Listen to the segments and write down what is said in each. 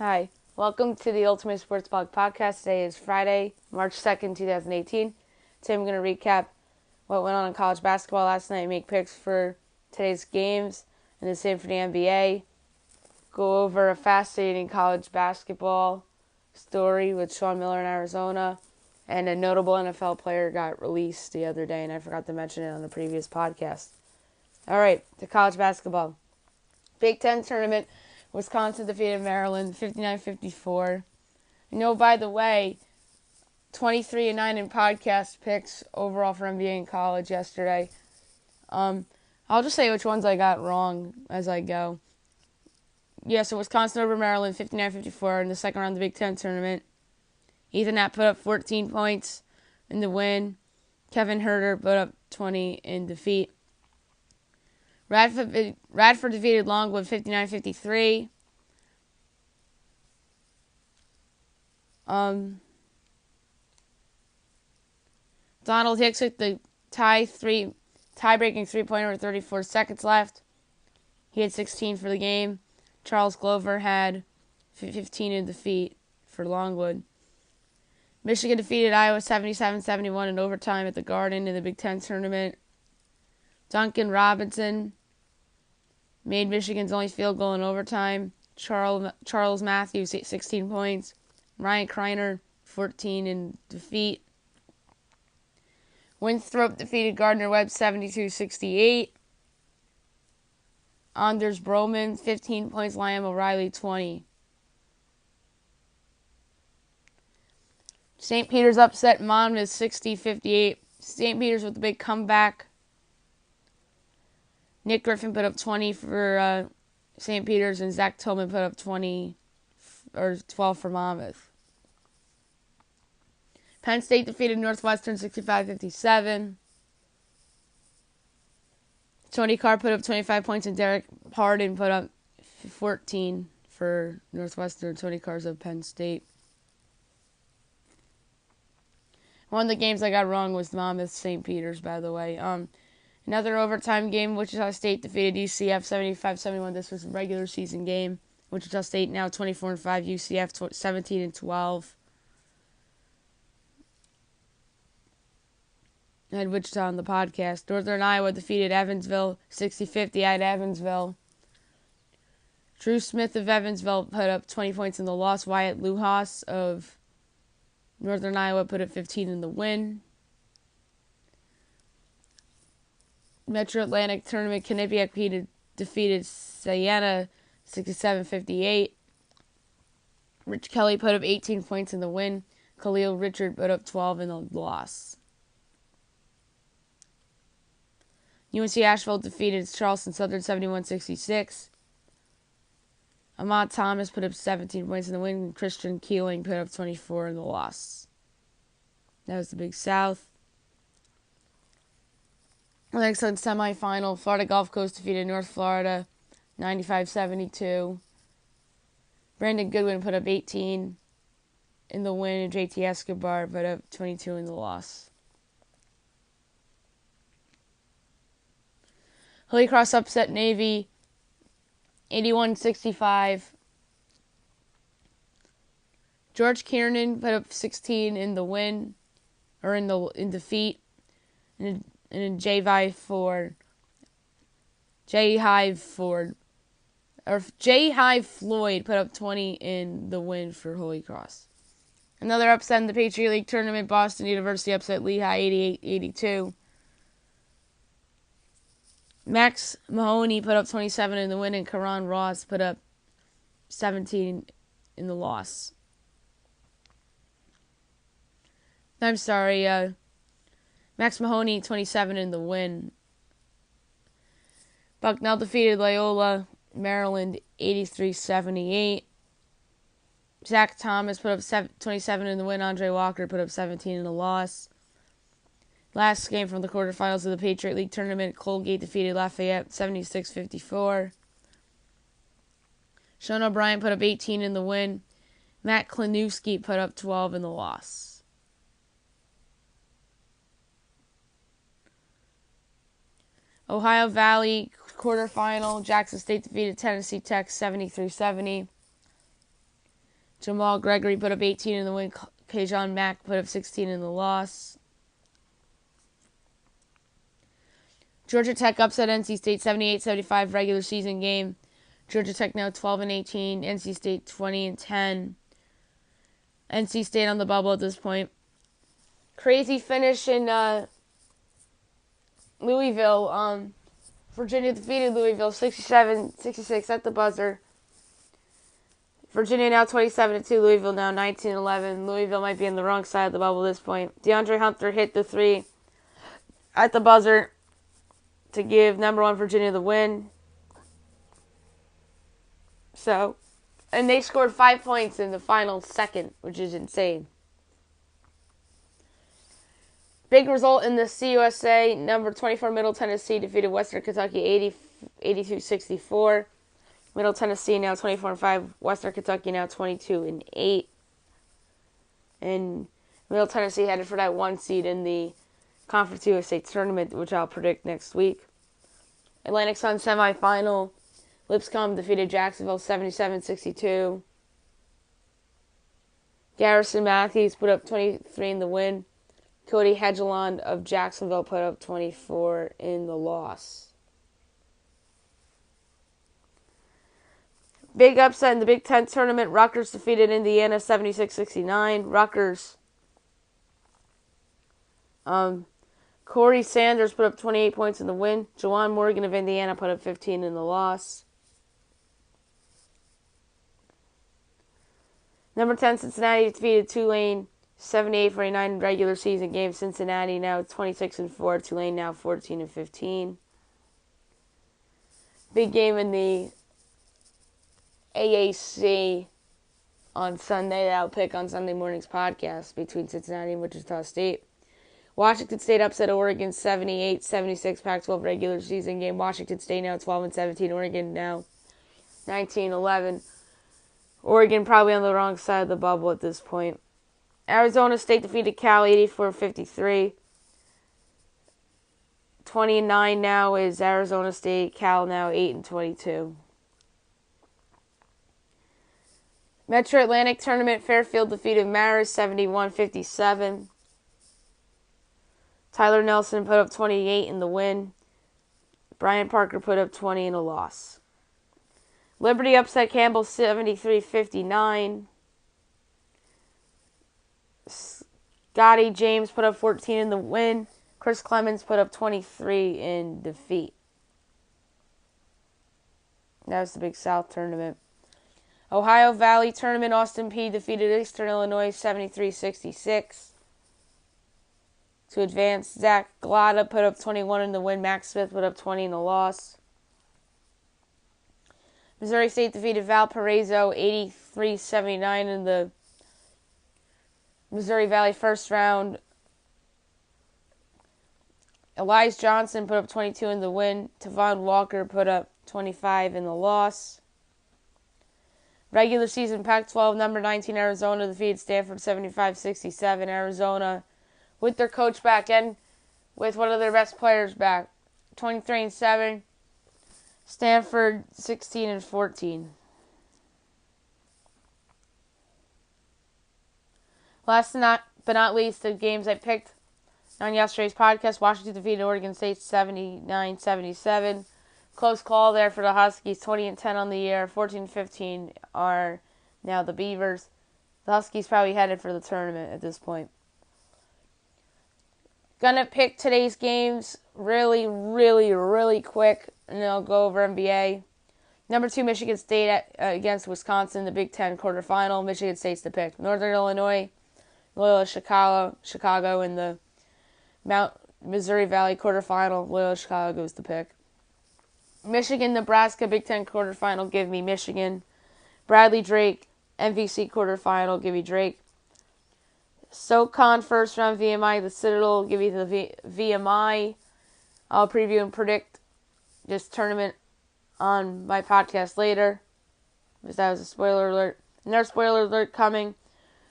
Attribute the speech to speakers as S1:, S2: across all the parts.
S1: Hi, welcome to the Ultimate Sports Blog Podcast. Today is Friday, March 2nd, 2018. Today I'm going to recap what went on in college basketball last night, make picks for today's games, and the same for the NBA. Go over a fascinating college basketball story with Sean Miller in Arizona, and a notable NFL player got released the other day, and I forgot to mention it on the previous podcast. All right, to college basketball. Big Ten tournament. Wisconsin defeated Maryland 59-54. By the way, 23-9 in podcast picks overall for NBA and college yesterday. I'll just say which ones I got wrong as I go. So Wisconsin over Maryland 59-54 in the second round of the Big Ten tournament. Ethan Knapp put up 14 points in the win. Kevin Huerter put up 20 in defeat. Radford defeated Longwood 59-53. Donald Hicks hit the tie-breaking three-pointer with 34 seconds left. He had 16 for the game. Charles Glover had 15 in defeat for Longwood. Michigan defeated Iowa 77-71 in overtime at the Garden in the Big Ten tournament. Duncan Robinson made Michigan's only field goal in overtime. Charles Matthews, 16 points. Ryan Kreiner, 14 in defeat. Winthrop defeated Gardner-Webb 72-68. Anders Broman, 15 points. Liam O'Reilly, 20. St. Peter's upset Monmouth 60-58. St. Peter's with a big comeback. Nick Griffin put up 20 for St. Peter's, and Zach Tillman put up 12 for Monmouth. Penn State defeated Northwestern 65-57. Tony Carr put up 25 points, and Derek Harden put up 14 for Northwestern. Tony Carr's of Penn State. One of the games I got wrong was Monmouth St. Peter's, by the way. Another overtime game, Wichita State defeated UCF 75-71. This was a regular season game. Wichita State now 24-5, UCF 17-12. I had Wichita on the podcast. Northern Iowa defeated Evansville 60-50 at Evansville. Drew Smith of Evansville put up 20 points in the loss. Wyatt Luhas of Northern Iowa put up 15 in the win. Metro Atlantic Tournament, Quinnipiac defeated Siena 67-58. Rich Kelly put up 18 points in the win. Khalil Richard put up 12 in the loss. UNC Asheville defeated Charleston Southern 71-66. Ahmad Thomas put up 17 points in the win. And Christian Keeling put up 24 in the loss. That was the Big South. Next on semifinal, Florida Gulf Coast defeated North Florida 95-72. Brandon Goodwin put up 18 in the win, and JT Escobar put up 22 in the loss. Holy Cross upset Navy 81-65. George Kiernan put up 16 in the win, or in defeat, and J-Hive Floyd put up 20 in the win for Holy Cross. Another upset in the Patriot League tournament, Boston University upset Lehigh 88-82. Max Mahoney put up 27 in the win, and Karan Ross put up 17 in the loss. I'm sorry, Max Mahoney 27 in the win. Bucknell defeated Loyola Maryland 83-78. Zach Thomas put up 27 in the win. Andre Walker put up 17 in the loss. Last game from the quarterfinals of the Patriot League tournament, Colgate defeated Lafayette 76-54. Sean O'Brien put up 18 in the win. Matt Klinowski put up 12 in the loss. Ohio Valley quarterfinal, Jackson State defeated Tennessee Tech 73-70. Jamal Gregory put up 18 in the win. Kajon Mack put up 16 in the loss. Georgia Tech upset NC State 78-75 regular season game. Georgia Tech now 12-18. NC State 20-10. NC State on the bubble at this point. Crazy finish in Louisville. Virginia defeated Louisville 67-66 at the buzzer. Virginia now 27-2. Louisville now 19-11. Louisville might be on the wrong side of the bubble at this point. DeAndre Hunter hit the three at the buzzer to give number 1 Virginia the win. And they scored 5 points in the final second, which is insane. Big result in the CUSA. Number 24 Middle Tennessee defeated Western Kentucky 82-64. Middle Tennessee now 24-5. Western Kentucky now 22-8. And Middle Tennessee headed for that 1 seed in the Conference USA tournament, which I'll predict next week. Atlantic Sun semifinal. Lipscomb defeated Jacksonville 77-62. Garrison Matthews put up 23 in the win. Cody Hedgelond of Jacksonville put up 24 in the loss. Big upset in the Big Ten tournament. Rutgers defeated Indiana 76-69. Rutgers. Corey Sanders put up 28 points in the win. Juwan Morgan of Indiana put up 15 in the loss. Number 10 Cincinnati defeated Tulane 78-49 in regular season game. Cincinnati now 26-4. Tulane now 14-15. Big game in the AAC on Sunday that I'll pick on Sunday morning's podcast between Cincinnati and Wichita State. Washington State upset Oregon 78-76 Pac-12 regular season game. Washington State now 12-17. Oregon now 19-11. Oregon probably on the wrong side of the bubble at this point. Arizona State defeated Cal 84-53. 20-9 now is Arizona State. Cal now 8-22. Metro Atlantic Tournament, Fairfield defeated Marist 71-57. Tyler Nelson put up 28 in the win. Brian Parker put up 20 in a loss. Liberty upset Campbell 73-59. Scotty James put up 14 in the win. Chris Clemens put up 23 in defeat. That was the Big South tournament. Ohio Valley Tournament, Austin Peay defeated Eastern Illinois 73-66. To advance, Zach Glada put up 21 in the win. Max Smith put up 20 in the loss. Missouri State defeated Valparaiso 83-79 in the Missouri Valley first round. Elias Johnson put up 22 in the win. Tavon Walker put up 25 in the loss. Regular season Pac-12, number 19 Arizona defeated Stanford 75-67. Arizona with their coach back and with one of their best players back. 23-7. Stanford 16-14. Last but not least, the games I picked on yesterday's podcast. Washington defeated Oregon State 79-77. Close call there for the Huskies. 20-10 on the year. 14-15 are now the Beavers. The Huskies probably headed for the tournament at this point. Gonna pick today's games really, really, really quick, and then I'll go over NBA. Number 2, Michigan State against Wisconsin, the Big Ten quarterfinal. Michigan State's the pick. Northern Illinois, Loyola Chicago in the Missouri Valley quarterfinal. Loyola Chicago is the pick. Michigan, Nebraska, Big Ten quarterfinal. Give me Michigan. Bradley Drake, MVC quarterfinal. Give me Drake. SoCon first round VMI, the Citadel. Give me the VMI. I'll preview and predict this tournament on my podcast later, because that was a spoiler alert. Another spoiler alert coming.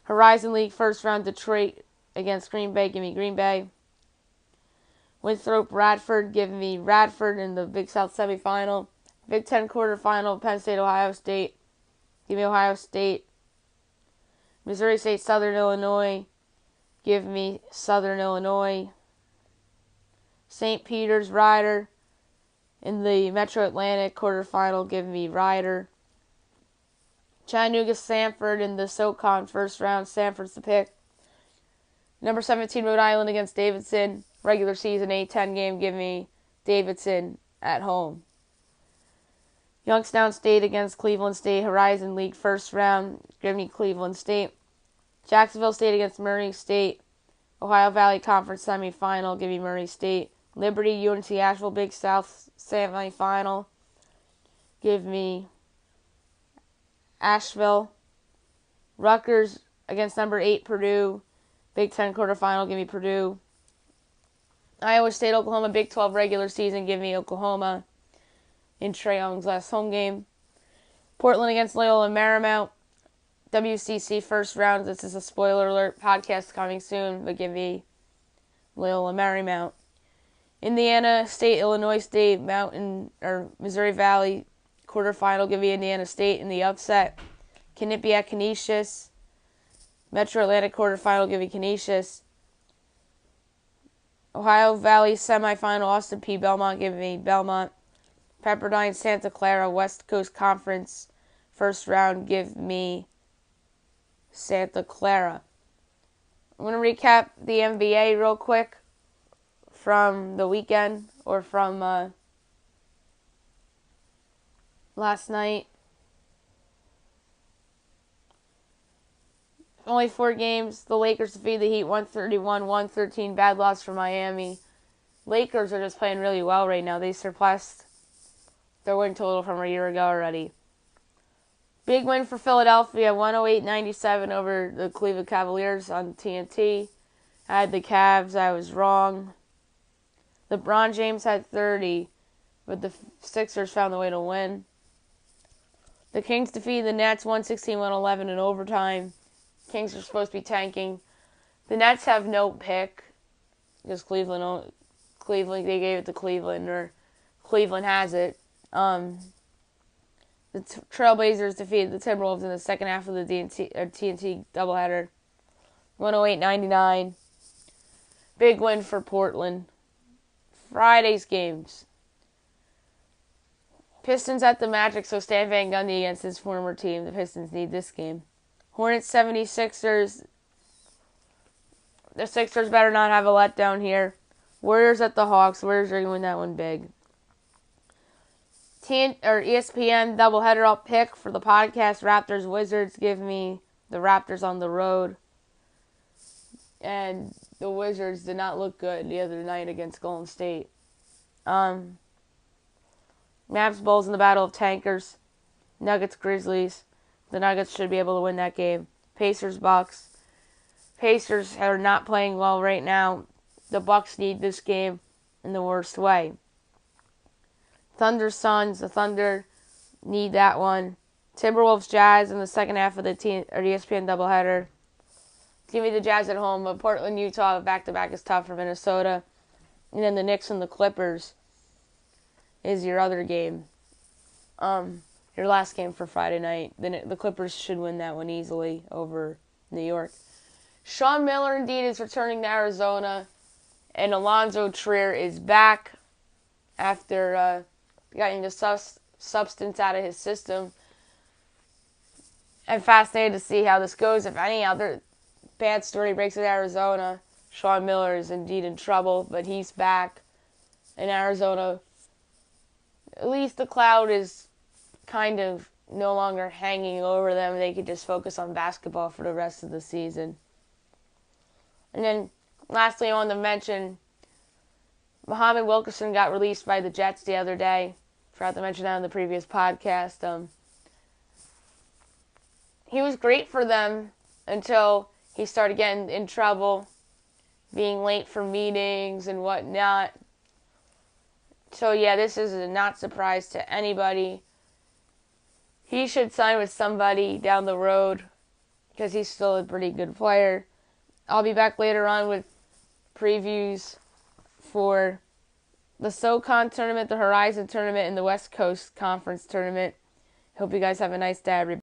S1: Horizon League first round, Detroit against Green Bay. Give me Green Bay. Winthrop Radford. Give me Radford in the Big South semifinal. Big Ten quarterfinal, Penn State, Ohio State. Give me Ohio State. Missouri State, Southern Illinois. Give me Southern Illinois. St. Peter's, Rider. In the Metro Atlantic quarterfinal, give me Rider. Chattanooga, Sanford in the SoCon first round. Sanford's the pick. Number 17, Rhode Island against Davidson. Regular season A-10 game, give me Davidson at home. Youngstown State against Cleveland State. Horizon League first round, give me Cleveland State. Jacksonville State against Murray State. Ohio Valley Conference semifinal, give me Murray State. Liberty, UNC Asheville, Big South semifinal, give me Asheville. Rutgers against number 8 Purdue. Big 10 quarterfinal, give me Purdue. Iowa State, Oklahoma, Big 12 regular season, give me Oklahoma in Trae Young's last home game. Portland against Loyola Marymount. WCC first round. This is a spoiler alert. Podcast coming soon, but give me Loyola Marymount. Indiana State, Illinois State, Missouri Valley quarterfinal, give me Indiana State in the upset. Quinnipiac, Canisius. Metro Atlantic quarterfinal, give me Canisius. Ohio Valley semifinal, Austin P. Belmont, give me Belmont. Pepperdine, Santa Clara, West Coast Conference first round, give me Santa Clara. I'm going to recap the NBA real quick from the weekend, or from last night. Only 4 games. The Lakers defeated the Heat 131-113. Bad loss for Miami. Lakers are just playing really well right now. They surpassed their win total from a year ago already. Big win for Philadelphia, 108-97 over the Cleveland Cavaliers on TNT. I had the Cavs. I was wrong. LeBron James had 30, but the Sixers found the way to win. The Kings defeated the Nets 116-111 in overtime. Kings are supposed to be tanking. The Nets have no pick because Cleveland, they gave it to Cleveland, or Cleveland has it. The Trailblazers defeated the Timberwolves in the second half of the TNT doubleheader, 108-99. Big win for Portland. Friday's games. Pistons at the Magic, so Stan Van Gundy against his former team. The Pistons need this game. Hornets, 76ers. The Sixers better not have a letdown here. Warriors at the Hawks. Warriors are going to win that one big. ESPN doubleheader I'll pick for the podcast. Raptors, Wizards. Give me the Raptors on the road. And the Wizards did not look good the other night against Golden State. Mavs, Bulls in the battle of tankers. Nuggets, Grizzlies. The Nuggets should be able to win that game. Pacers, Bucks. Pacers are not playing well right now. The Bucks need this game in the worst way. Thunder, Suns. The Thunder need that one. Timberwolves, Jazz in the second half of the ESPN doubleheader. Give me the Jazz at home, but Portland, Utah, back-to-back is tough for Minnesota. And then the Knicks and the Clippers is your other game. Your last game for Friday night. Then the Clippers should win that one easily over New York. Sean Miller, indeed, is returning to Arizona. And Alonzo Trier is back after getting the substance out of his system. I'm fascinated to see how this goes. If any other bad story breaks with Arizona, Sean Miller is indeed in trouble, but he's back in Arizona. At least the cloud is kind of no longer hanging over them. They could just focus on basketball for the rest of the season. And then, lastly, I want to mention Muhammad Wilkerson got released by the Jets the other day. Forgot to mention that in the previous podcast. He was great for them until he started getting in trouble, being late for meetings and whatnot. So, yeah, this is a not surprise to anybody. He should sign with somebody down the road because he's still a pretty good player. I'll be back later on with previews for the SoCon tournament, the Horizon tournament, and the West Coast Conference tournament. Hope you guys have a nice day, everybody.